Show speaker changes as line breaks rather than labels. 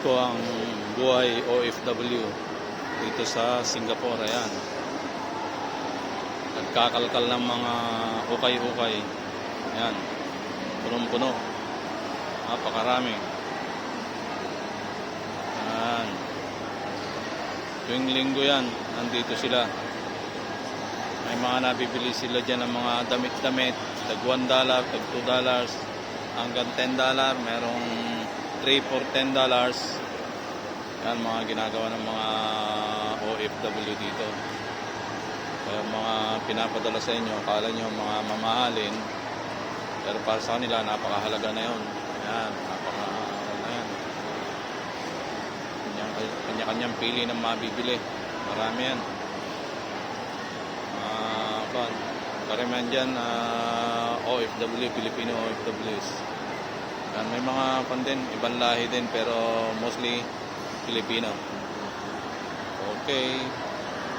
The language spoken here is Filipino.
ko ang buhay OFW dito sa Singapore. Ayan, nagkakalkal ng mga ukay-ukay. Ayan, punong-puno, napakarami. Ayan, tuwing linggo yan, nandito sila. May mga nabibili sila dyan ng mga damit-damit, tag $1, tag $2, hanggang $10. Merong 3 for $10. Yan mga ginagawa ng mga OFW dito. Kaya mga pinapadala sa inyo, akala nyo mga mamahalin, pero para sa kanila napakahalaga na yun. Yan, napakahalaga na yan. Kanya-kanyang pili ng mabibili. Marami yan. Karamihan dyan OFW, Filipino OFWs. Yan, may mga pan din, ibang lahi din, pero mostly Filipino. Okay.